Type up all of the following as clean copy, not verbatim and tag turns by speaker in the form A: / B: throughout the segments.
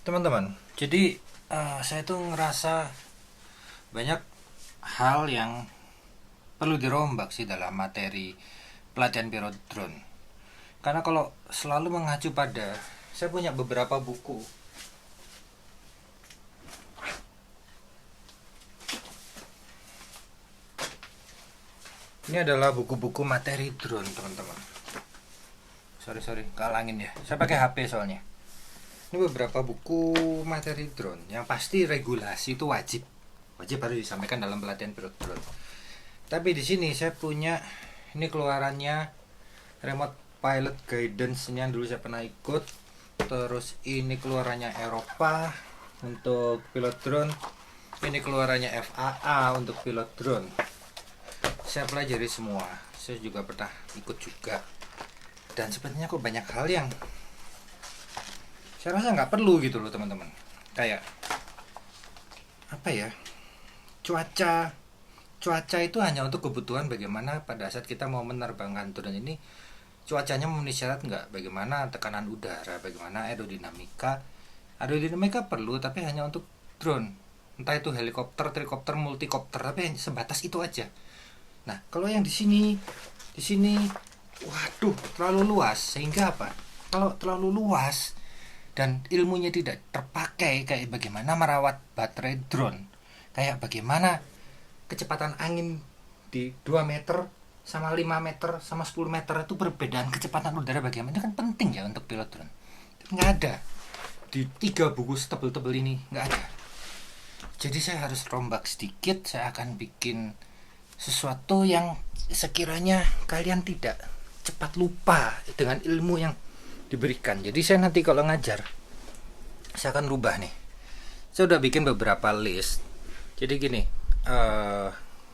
A: Teman-teman, jadi saya tuh ngerasa banyak hal yang perlu dirombak sih dalam materi pelatihan pilot drone. Karena kalau selalu mengacu pada, saya punya beberapa buku. Ini adalah buku-buku materi drone, teman-teman. Sorry, kalangin ya. Saya pakai HP soalnya. Ini beberapa buku materi drone. Yang pasti regulasi itu wajib harus disampaikan dalam pelatihan pilot drone. Tapi di sini saya punya, ini keluarannya remote pilot guidance, ini yang dulu saya pernah ikut. Terus ini keluarannya Eropa untuk pilot drone. Ini keluarannya FAA untuk pilot drone. Saya pelajari semua. Saya juga pernah ikut juga. Dan sebenarnya kok banyak hal yang saya rasa nggak perlu gitu loh, teman-teman. Kayak apa ya, cuaca itu hanya untuk kebutuhan bagaimana pada saat kita mau menerbangkan drone ini, cuacanya memenuhi syarat nggak, bagaimana tekanan udara, bagaimana aerodinamika perlu, tapi hanya untuk drone, entah itu helikopter, trikopter, multikopter, tapi sebatas itu aja. Nah, kalau yang di sini waduh, terlalu luas. Sehingga apa, kalau terlalu luas dan ilmunya tidak terpakai, kayak bagaimana merawat baterai drone, kayak bagaimana kecepatan angin di 2 meter sama 5 meter sama 10 meter itu perbedaan kecepatan udara bagaimana, itu kan penting ya untuk pilot drone. Tapi nggak ada di 3 buku setebel-tebel ini, nggak ada. Jadi saya harus rombak sedikit. Saya akan bikin sesuatu yang sekiranya kalian tidak cepat lupa dengan ilmu yang diberikan. Jadi saya nanti kalau ngajar, saya akan rubah nih. Saya udah bikin beberapa list. Jadi gini,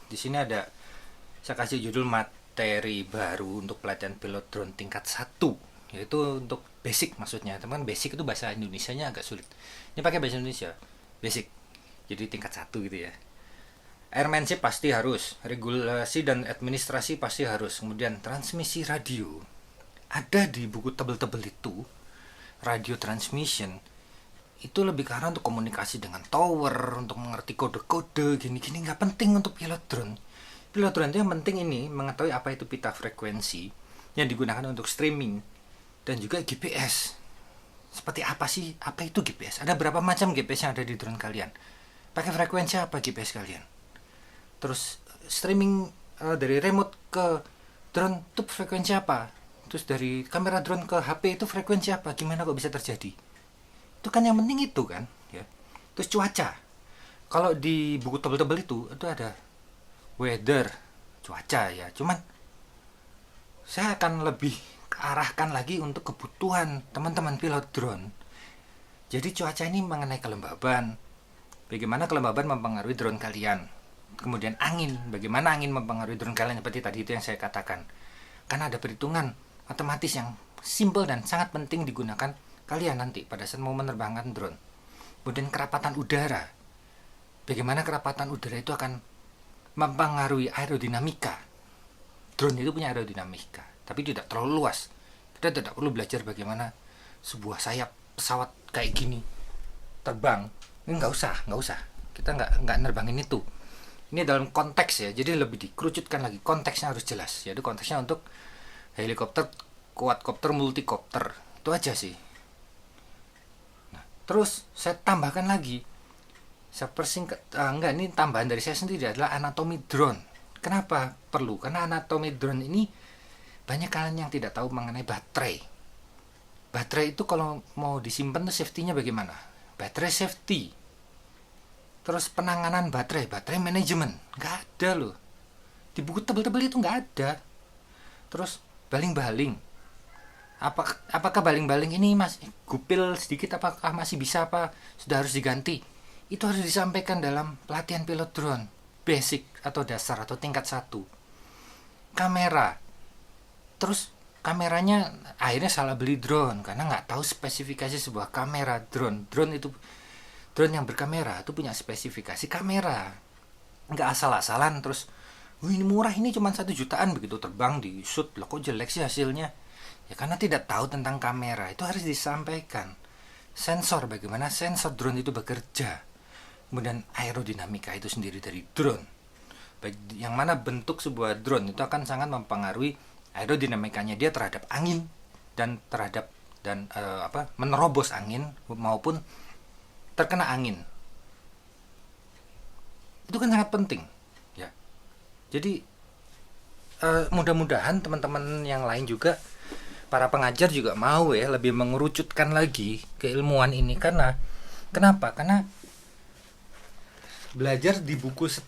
A: di sini ada, saya kasih judul materi baru untuk pelatihan pilot drone tingkat 1, yaitu untuk basic maksudnya. Teman, basic itu bahasa Indonesianya agak sulit. Ini pakai bahasa Indonesia, basic. Jadi tingkat 1 gitu ya. Airmanship pasti harus, regulasi dan administrasi pasti harus, kemudian transmisi radio. Ada di buku tebel-tebel itu, radio transmission itu lebih ke arah untuk komunikasi dengan tower, untuk mengerti kode-kode gini-gini, nggak penting untuk pilot drone. Pilot drone itu yang penting ini mengetahui apa itu pita frekuensi yang digunakan untuk streaming, dan juga GPS. Seperti apa sih, apa itu GPS? Ada berapa macam GPS yang ada di drone kalian? Pakai frekuensi apa GPS kalian? Terus streaming dari remote ke drone itu frekuensi apa? Terus dari kamera drone ke HP itu frekuensi apa? Gimana kok bisa terjadi? Itu kan yang penting itu kan, ya. Terus cuaca. Kalau di buku tebel-tebel itu ada weather, cuaca ya. Cuman saya akan lebih arahkan lagi untuk kebutuhan teman-teman pilot drone. Jadi cuaca ini mengenai kelembaban. Bagaimana kelembaban mempengaruhi drone kalian? Kemudian angin, bagaimana angin mempengaruhi drone kalian, seperti tadi itu yang saya katakan. Karena ada perhitungan matematis yang simple dan sangat penting digunakan kalian nanti pada saat mau menerbangkan drone. Kemudian kerapatan udara. Bagaimana kerapatan udara itu akan mempengaruhi aerodinamika. Drone itu punya aerodinamika, tapi tidak terlalu luas. Kita tidak perlu belajar bagaimana sebuah sayap pesawat kayak gini terbang. Ini nggak usah. Kita nggak nerbangin itu. Ini dalam konteks ya, jadi lebih dikerucutkan lagi, konteksnya harus jelas. Jadi konteksnya untuk helikopter, quadcopter, multikopter, itu aja sih. Nah, terus saya tambahkan lagi, saya persingkat, ini tambahan dari saya sendiri adalah anatomi drone. Kenapa perlu? Karena anatomi drone ini banyak kalian yang tidak tahu mengenai baterai. Baterai itu kalau mau disimpan tuh safety-nya bagaimana? Baterai safety. Terus penanganan baterai manajemen, nggak ada loh. Di buku tebel-tebel itu nggak ada. Terus baling-baling. Apakah baling-baling ini masih gupil sedikit, apakah masih bisa, apa sudah harus diganti? Itu harus disampaikan dalam pelatihan pilot drone. Basic atau dasar atau tingkat 1. Kamera. Terus kameranya akhirnya salah beli drone karena nggak tahu spesifikasi sebuah kamera drone. Drone yang berkamera itu punya spesifikasi kamera, nggak asal-asalan. Terus ini murah, ini cuma 1 jutaan, begitu terbang di shoot, loh kok jelek sih hasilnya. Ya karena tidak tahu tentang kamera. Itu harus disampaikan. sensor, bagaimana sensor drone itu bekerja, kemudian aerodinamika itu sendiri dari drone. Baik yang mana bentuk sebuah drone itu akan sangat mempengaruhi aerodinamikanya dia terhadap angin dan menerobos angin maupun terkena angin. Itu kan sangat penting ya. Jadi mudah-mudahan teman-teman yang lain juga, para pengajar juga mau ya lebih mengerucutkan lagi keilmuan ini. Karena kenapa? Karena belajar di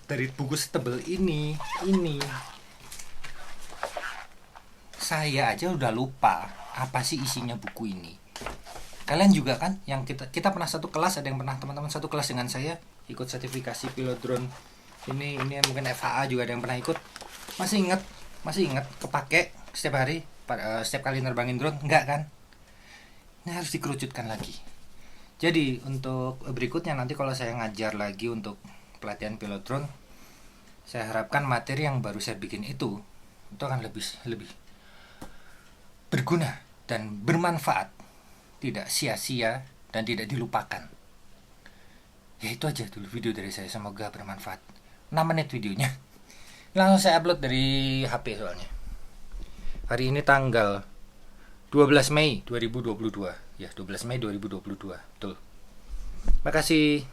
A: dari buku setebel ini saya aja udah lupa apa sih isinya buku ini. Kalian juga kan, yang kita pernah satu kelas, ada yang pernah teman-teman satu kelas dengan saya ikut sertifikasi pilot drone ini mungkin FHA juga ada yang pernah ikut. Masih ingat kepake setiap hari, setiap kali nerbangin drone? Enggak kan? Ini harus dikerucutkan lagi. Jadi untuk berikutnya nanti kalau saya ngajar lagi untuk pelatihan pilot drone, saya harapkan materi yang baru saya bikin itu akan lebih berguna dan bermanfaat, tidak sia-sia dan tidak dilupakan. Ya itu aja dulu video dari saya, semoga bermanfaat. 6 menit videonya. Langsung saya upload dari HP soalnya. Hari ini tanggal 12 Mei 2022. Ya, 12 Mei 2022. Betul. Makasih.